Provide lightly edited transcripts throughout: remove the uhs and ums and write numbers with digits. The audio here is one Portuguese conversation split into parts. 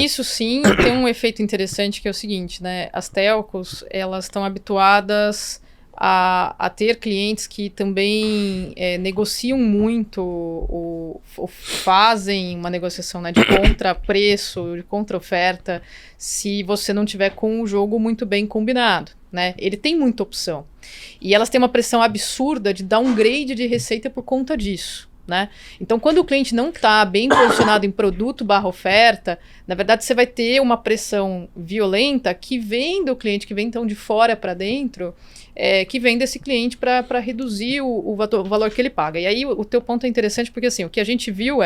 início, sim, tem um efeito interessante que é o seguinte, né? As telcos, elas estão habituadas a ter clientes que também negociam muito, fazem uma negociação, né, de contra-preço, de contra-oferta, se você não tiver com o jogo muito bem combinado, né? Ele tem muita opção. E elas têm uma pressão absurda de downgrade de receita por conta disso. Né? Então, quando o cliente não está bem posicionado em produto/oferta, na verdade você vai ter uma pressão violenta que vem do cliente, que vem então de fora para dentro, que vem desse cliente para reduzir o valor que ele paga. E aí o teu ponto é interessante porque assim, o que a gente viu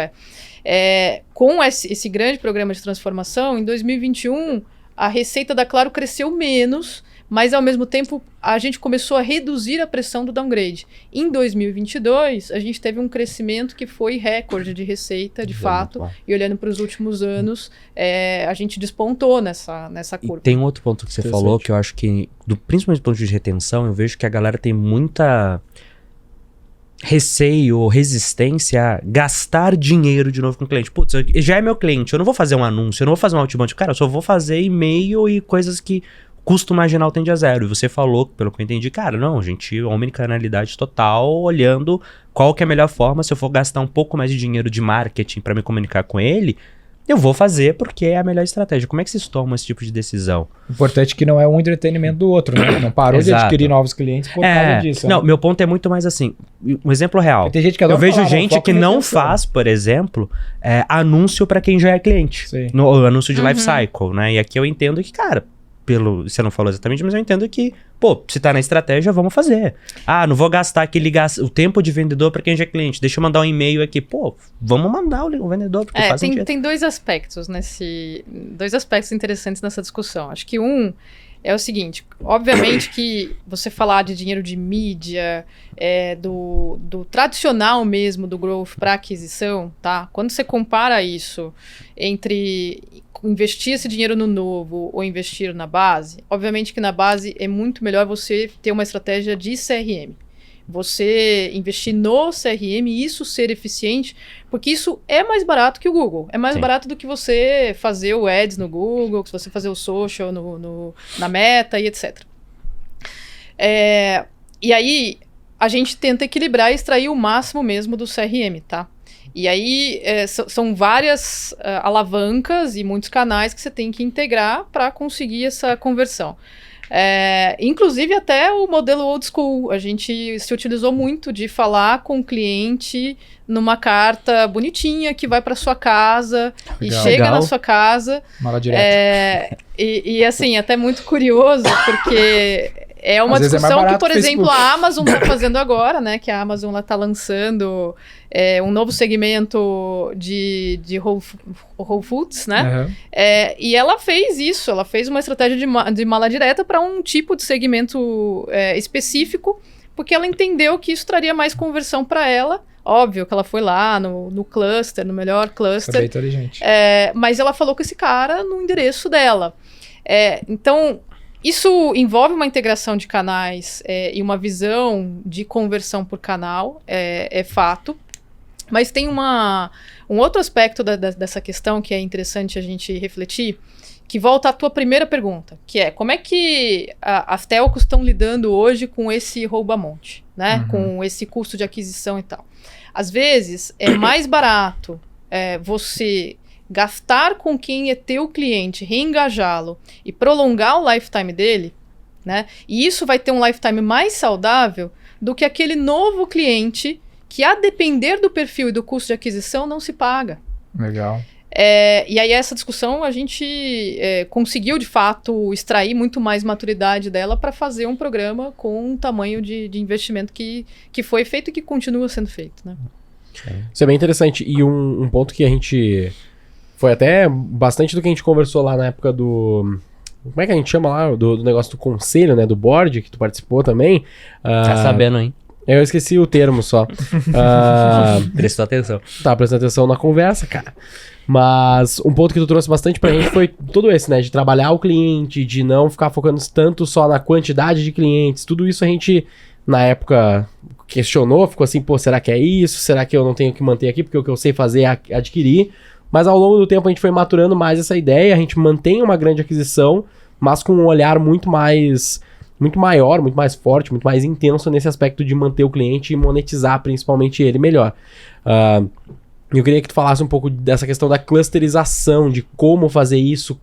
com esse grande programa de transformação, em 2021 a receita da Claro cresceu menos, mas ao mesmo tempo a gente começou a reduzir a pressão do downgrade. Em 2022, a gente teve um crescimento que foi recorde de receita, de fato, e olhando para os últimos anos, a gente despontou nessa curva. E tem um outro ponto que você falou, que eu acho que, principalmente do ponto de vista de retenção, eu vejo que a galera tem muita receio ou resistência a gastar dinheiro de novo com o cliente. Putz, já é meu cliente, eu não vou fazer um anúncio, eu não vou fazer um outbound. Cara, eu só vou fazer e-mail e coisas que custo marginal tende a zero. E você falou, pelo que eu entendi, cara, não, gente, omnicanalidade total, olhando qual que é a melhor forma. Se eu for gastar um pouco mais de dinheiro de marketing para me comunicar com ele, eu vou fazer porque é a melhor estratégia. Como é que vocês tomam esse tipo de decisão? O importante é que não é um entretenimento do outro, né? Não parou de adquirir novos clientes por causa disso. Não, meu ponto é muito mais assim, um exemplo real. Tem gente que eu vejo gente que não faz, por exemplo, anúncio para quem já é cliente. No anúncio de life cycle, né? E aqui eu entendo que, cara, você não falou exatamente, mas eu entendo que, pô, se tá na estratégia, vamos fazer. Ah, não vou gastar o tempo de vendedor para quem já é cliente. Deixa eu mandar um e-mail aqui. Pô, vamos mandar o vendedor, porque faz sentido. Tem dois aspectos interessantes nessa discussão. Acho que um é o seguinte, obviamente que você falar de dinheiro de mídia, do tradicional mesmo do growth para aquisição, tá? Quando você compara isso entre investir esse dinheiro no novo ou investir na base, obviamente que na base é muito melhor você ter uma estratégia de CRM. Você investir no CRM e isso ser eficiente, porque isso é mais barato que o Google. É mais barato do que você fazer o Ads no Google, que você fazer o social na Meta e etc. E aí, a gente tenta equilibrar e extrair o máximo mesmo do CRM, tá? E aí, são várias alavancas e muitos canais que você tem que integrar para conseguir essa conversão. Inclusive até o modelo old school, a gente se utilizou muito de falar com o cliente numa carta bonitinha que vai para sua casa e chega na sua casa. Mala direta. E assim, até muito curioso, porque é uma discussão que, por exemplo, a Amazon está fazendo agora, né? Que a Amazon está lançando um novo segmento de Whole Foods, né? Uhum. E ela fez isso, ela fez uma estratégia de mala direta para um tipo de segmento específico, porque ela entendeu que isso traria mais conversão para ela. Óbvio que ela foi lá no cluster, no melhor cluster. Foi bem inteligente. Mas ela falou com esse cara no endereço dela. Então, isso envolve uma integração de canais e uma visão de conversão por canal, é fato. Mas tem um outro aspecto dessa questão que é interessante a gente refletir, que volta à tua primeira pergunta, que é como é que as telcos estão lidando hoje com esse rouba-monte, né? Uhum. Com esse custo de aquisição e tal. Às vezes, é mais barato você gastar com quem é teu cliente, reengajá-lo e prolongar o lifetime dele, né? E isso vai ter um lifetime mais saudável do que aquele novo cliente que, a depender do perfil e do custo de aquisição, não se paga. Legal. E aí essa discussão a gente conseguiu de fato extrair muito mais maturidade dela para fazer um programa com um tamanho de investimento que foi feito e que continua sendo feito, né? Isso é bem interessante. E um ponto que a gente... Foi até bastante do que a gente conversou lá na época do... Como é que a gente chama lá? Do negócio do conselho, né? Do board, que tu participou também. Tá sabendo, hein? Eu esqueci o termo só. Prestou atenção. Tá, prestando atenção na conversa, cara. Mas um ponto que tu trouxe bastante pra gente foi todo esse, né? De trabalhar o cliente, de não ficar focando tanto só na quantidade de clientes. Tudo isso a gente, na época, questionou. Ficou assim, pô, será que é isso? Será que eu não tenho que manter aqui? Porque o que eu sei fazer é adquirir. mas ao longo do tempo a gente foi maturando mais essa ideia, a gente mantém uma grande aquisição, mas com um olhar muito maior, muito mais forte, muito mais intenso nesse aspecto de manter o cliente e monetizar principalmente ele melhor. Eu queria que tu falasse um pouco dessa questão da clusterização, de como fazer isso,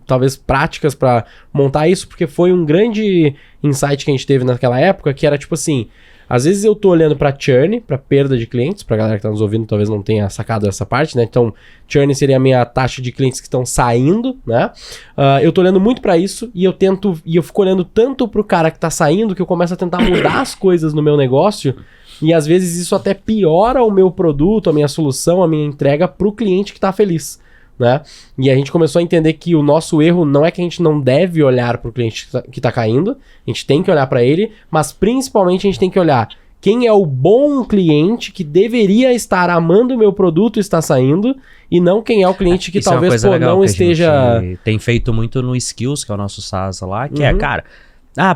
talvez práticas para montar isso, porque foi um grande insight que a gente teve naquela época, que era tipo assim, às vezes eu tô olhando para churn, para perda de clientes, pra galera que tá nos ouvindo talvez não tenha sacado essa parte, né? Então, churn seria a minha taxa de clientes que estão saindo, né? Eu tô olhando muito para isso e eu fico olhando tanto pro cara que tá saindo que eu começo a tentar mudar as coisas no meu negócio. E às vezes isso até piora o meu produto, a minha solução, a minha entrega pro cliente que tá feliz, né? E a gente começou a entender que o nosso erro não é que a gente não deve olhar pro cliente que tá caindo, a gente tem que olhar para ele, mas principalmente a gente tem que olhar quem é o bom cliente que deveria estar amando o meu produto e está saindo, e não quem é o cliente que talvez não esteja... A gente tem feito muito no Skills, que é o nosso SaaS lá, que é, cara...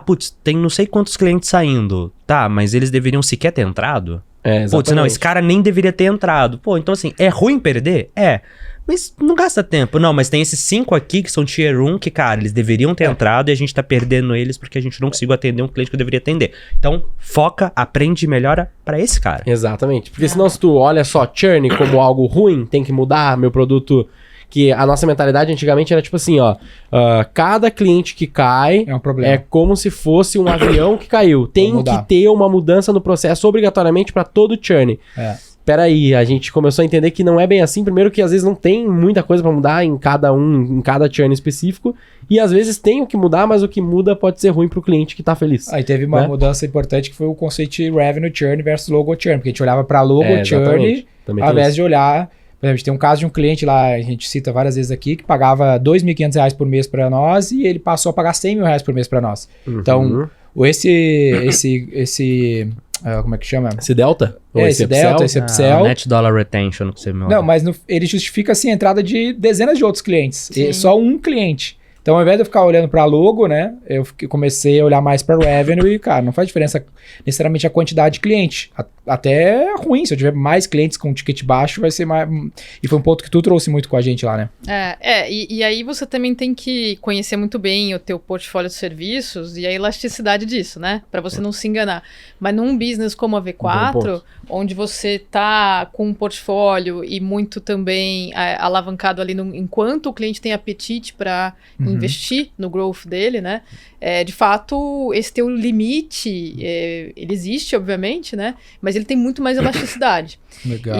putz, tem não sei quantos clientes saindo. Tá, mas eles deveriam sequer ter entrado? Putz, não, esse cara nem deveria ter entrado. Pô, então assim, é ruim perder? Mas não gasta tempo. Não, mas tem esses 5 aqui que são Tier 1 que, cara, eles deveriam ter entrado e a gente tá perdendo eles porque a gente não conseguiu atender um cliente que eu deveria atender. Então, foca, aprende e melhora pra esse cara. Exatamente. Porque senão se tu olha só churn como algo ruim, tem que mudar meu produto... Que a nossa mentalidade antigamente era tipo assim, ó, cada cliente que cai é um problema. É como se fosse um avião que caiu. Tem que ter uma mudança no processo obrigatoriamente para todo churn. Peraí, a gente começou a entender que não é bem assim. Primeiro que às vezes não tem muita coisa para mudar em cada churn específico. E às vezes tem o que mudar, mas o que muda pode ser ruim pro cliente que tá feliz. Aí teve uma mudança importante que foi o conceito de revenue churn versus logo churn. Porque a gente olhava para logo churn ao invés de olhar... Por exemplo, a gente tem um caso de um cliente lá, a gente cita várias vezes aqui, que pagava R$2.500 por mês para nós e ele passou a pagar R$100 mil por mês para nós. Então, como é que chama? Esse delta? Esse delta, esse upsell. Net dollar retention. Que você não, mas ele justifica assim, a entrada de dezenas de outros clientes. Só um cliente. Então, ao invés de eu ficar olhando para logo, né, eu comecei a olhar mais para revenue e, cara, não faz diferença necessariamente a quantidade de cliente. Até é ruim, se eu tiver mais clientes com ticket baixo, vai ser mais... E foi um ponto que tu trouxe muito com a gente lá, né? E aí você também tem que conhecer muito bem o teu portfólio de serviços e a elasticidade disso, né? Para você não se enganar. Mas num business como a V4, onde você tá com um portfólio e muito também alavancado ali enquanto o cliente tem apetite para investir no growth dele, né? De fato, esse teu limite, ele existe, obviamente, né? Mas ele tem muito mais elasticidade. Legal.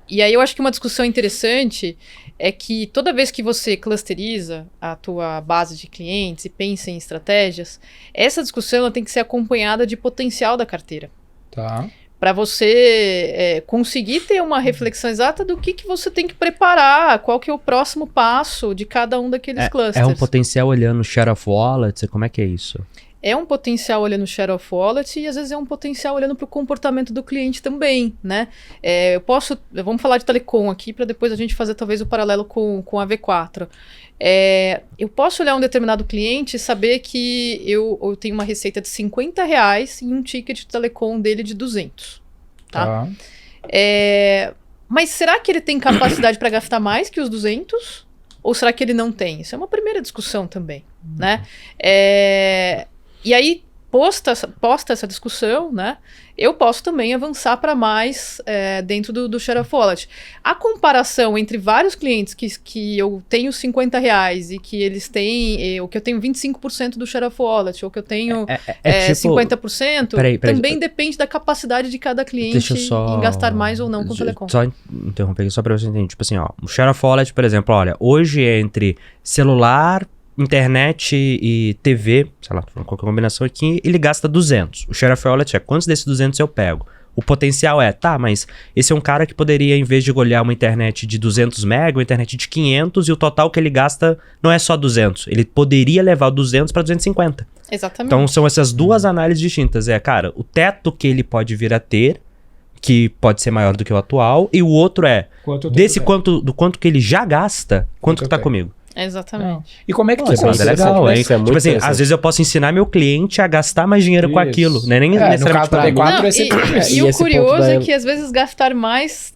E aí eu acho que uma discussão interessante é que toda vez que você clusteriza a tua base de clientes e pensa em estratégias, essa discussão ela tem que ser acompanhada de potencial da carteira. Tá. Para você conseguir ter uma reflexão exata do que você tem que preparar, qual que é o próximo passo de cada um daqueles clusters. É um potencial olhando share of wallet, como é que é isso? É um potencial olhando o share of wallet e às vezes é um potencial olhando para o comportamento do cliente também, né? Vamos falar de telecom aqui para depois a gente fazer talvez o paralelo com a V4. Eu posso olhar um determinado cliente e saber que eu tenho uma receita de R$50 e um ticket de telecom dele de 200, tá? Mas será que ele tem capacidade para gastar mais que os 200? Ou será que ele não tem? Isso é uma primeira discussão também, né? E aí, posta essa discussão, né? Eu posso também avançar para mais dentro do share of wallet. A comparação entre vários clientes que eu tenho R$50 e que eles têm, ou que eu tenho 25% do share of wallet, ou que eu tenho tipo, 50%, peraí, também depende da capacidade de cada cliente em gastar mais ou não com telecom. Só interromper aqui, só para você entender. Tipo assim, ó, o share of wallet, por exemplo, olha, hoje é entre celular, internet e TV, sei lá, qualquer combinação aqui, ele gasta 200. O share of wallet é quantos desses 200 eu pego? O potencial mas esse é um cara que poderia, em vez de olhar uma internet de 200 mega, uma internet de 500, e o total que ele gasta não é só 200. Ele poderia levar 200 para 250. Exatamente. Então, são essas duas análises distintas. Cara, o teto que ele pode vir a ter, que pode ser maior do que o atual, e o outro do quanto que ele já gasta, quanto que tá comigo. Exatamente. E como é que tu Isso é consegue? legal, hein? Isso é muito Tipo assim, interessante. às vezes eu posso ensinar meu cliente a gastar mais dinheiro com Isso. aquilo, né? Nem No necessariamente caso da pra T4 Não, vai ser tudo isso. e E o esse curioso ponto da- é que às vezes gastar mais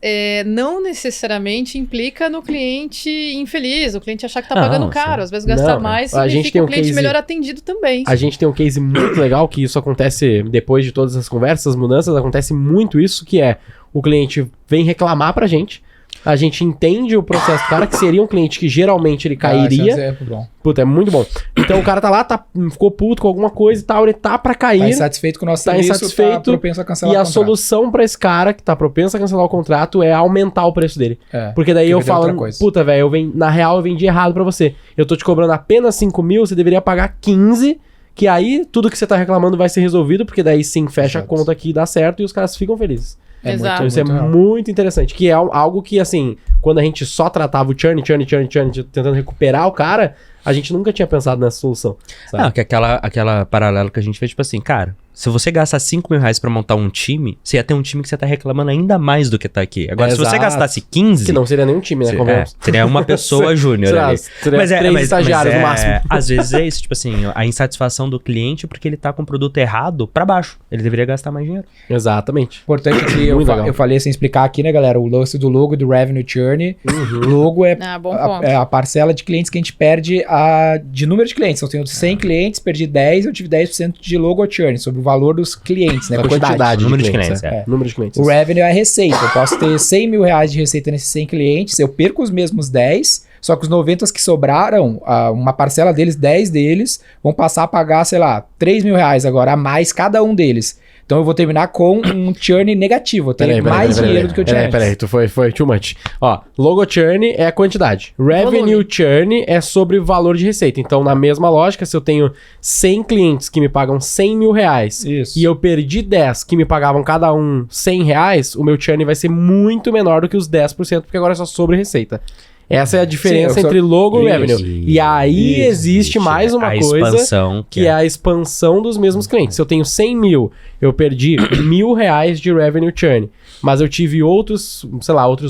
não necessariamente implica no cliente infeliz, o cliente achar que tá Não, pagando sim. caro. Às vezes gastar Não, mais a gente significa tem o um cliente case- melhor atendido também. A gente tem um case muito legal que isso acontece depois de todas as conversas, mudanças, acontece muito isso, que é o cliente vem reclamar pra gente, a gente entende o processo do cara, que seria um cliente que geralmente ele Esse é um cairia. exemplo bom. Puta, é muito bom. Então o cara tá lá, ficou puto com alguma coisa e tal, ele tá pra Tá cair. insatisfeito com o nosso Tá serviço, insatisfeito, tá propenso a cancelar E a o contrato. solução pra esse cara que tá propenso a cancelar o contrato é aumentar o preço dele. É, Porque daí tem eu que ter outra falo, coisa. puta, velho, na real eu vendi errado pra você. Eu tô te cobrando apenas 5 mil, você deveria pagar 15, que aí tudo que você tá reclamando vai ser resolvido, porque daí sim fecha Exato. a conta aqui e dá certo e os caras ficam felizes. É Exato. Então isso é real. muito interessante, que é algo que, assim, quando a gente só tratava o churn, tentando recuperar o cara, a gente nunca tinha pensado nessa solução. Sabe? Não, que aquela paralelo que a gente fez, tipo assim, cara, se você gastar 5 mil reais pra montar um time, você ia ter um time que você tá reclamando ainda mais do que tá aqui. Agora, se você Exato. gastasse 15... Que não seria nenhum time, né? Convenhamos. seria uma pessoa júnior Será- ali. seria três estagiários no máximo. Às vezes é isso, tipo assim, a insatisfação do cliente porque ele tá com o produto errado pra baixo. Ele deveria gastar mais dinheiro. Exatamente. Importante que Muito legal. eu falei sem explicar aqui, né, galera? O lance do logo e do revenue churn. O logo é Ah, bom ponto. a parcela de clientes que a gente perde de número de clientes. Então, eu tenho 100 clientes, perdi 10, eu tive 10% de logo churn, sobre o valor dos clientes, né? A quantidade Número de clientes. clientes, é. Número de clientes. O revenue é a receita. Eu posso ter 100 mil reais de receita nesses 100 clientes, eu perco os mesmos 10, só que os 90 que sobraram, uma parcela deles, 10 deles, vão passar a pagar, sei lá, 3 mil reais agora, a mais cada um deles. Então eu vou terminar com um churn negativo, eu tenho mais dinheiro do que eu tinha antes. Peraí, tu foi too much. Ó, logo churn é a quantidade. Revenue Volume. churn é sobre o valor de receita. Então, na mesma lógica, se eu tenho 100 clientes que me pagam 100 mil reais Isso. e eu perdi 10 que me pagavam cada um 100 reais, o meu churn vai ser muito menor do que os 10%, porque agora é só sobre receita. Essa é a diferença eu só- entre logo e Isso, revenue. E aí existe mais uma a coisa expansão que é a expansão dos mesmos clientes. Se eu tenho 100 mil, eu perdi 1.000 reais de revenue churn. Mas eu tive outros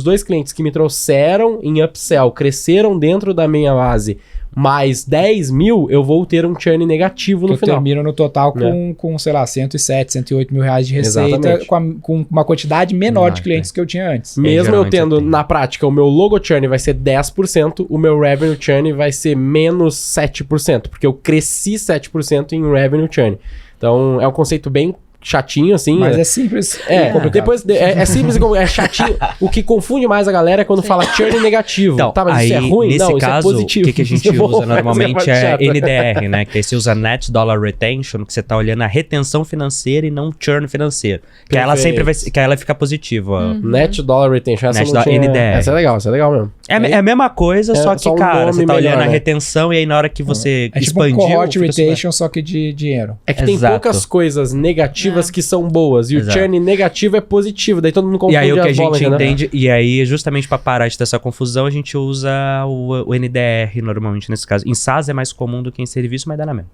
2 clientes que me trouxeram em upsell, cresceram dentro da minha base, mais 10 mil, eu vou ter um churn negativo no Que eu final. termino no total com, sei lá, 107, 108 mil reais de receita, Exatamente. com uma quantidade menor de Nossa, clientes que eu tinha antes. Mesmo eu geralmente tendo, eu tenho. na prática, o meu logo churn vai ser 10%, o meu revenue churn vai ser menos 7%, porque eu cresci 7% em revenue churn. Então, é um conceito bem chatinho, assim. Mas é simples. É, complicado. depois é simples, é chatinho. O que confunde mais a galera é quando fala churn negativo. Então, Tá, mas aí, isso é ruim? nesse Não, caso, isso é positivo. o que a gente Isso é bom, usa essa é a normalmente parte é chata. NDR, né? Que aí você usa Net Dollar Retention, que você tá olhando a retenção financeira e não churn financeiro. Que aí ela sempre vai, que aí ela fica positiva. ó. Net Dollar Retention. Essa Net não tinha... NDR. Essa é legal mesmo. É a mesma coisa, É só que, só um cara, nome você tá melhor, olhando a né? retenção e aí na hora que você É tipo um expandiu... cohort fica super- retention, só que de dinheiro. É que tem Exato. poucas coisas negativas que são boas. E Exato. o churn negativo é positivo. Daí todo mundo confunde E aí o que a as bolas, gente entendeu? entende, e aí justamente pra parar de ter essa confusão, a gente usa o NDR normalmente nesse caso. Em SaaS é mais comum do que em serviço, mas dá na mesma.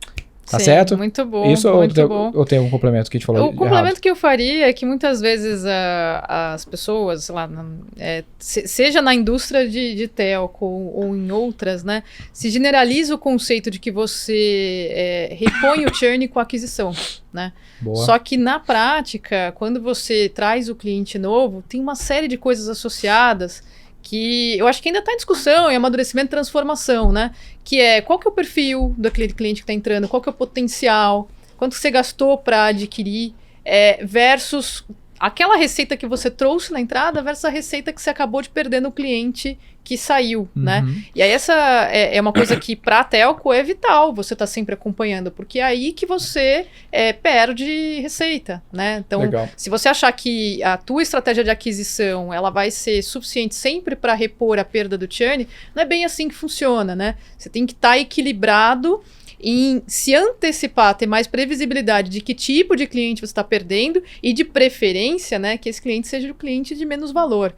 Tá Sim, certo? Muito bom, Isso muito bom. ou tem algum complemento que a gente falou O complemento que eu faria é que muitas vezes as pessoas, sei lá, seja na indústria de telco ou em outras, né, se generaliza o conceito de que você repõe o churn com a aquisição, né? Boa. Só que na prática, quando você traz o cliente novo, tem uma série de coisas associadas que eu acho que ainda está em discussão, em amadurecimento e transformação, né? Que é qual que é o perfil daquele cliente que está entrando, qual que é o potencial, quanto você gastou para adquirir, versus aquela receita que você trouxe na entrada versus a receita que você acabou de perder no cliente que saiu, né? E aí essa é uma coisa que para a telco é vital, você tá sempre acompanhando, porque é aí que você perde receita, né? Então, Legal. se você achar que a tua estratégia de aquisição ela vai ser suficiente sempre para repor a perda do churn, não é bem assim que funciona, né? Você tem que estar equilibrado em se antecipar, ter mais previsibilidade de que tipo de cliente você está perdendo e de preferência, né, que esse cliente seja o cliente de menos valor.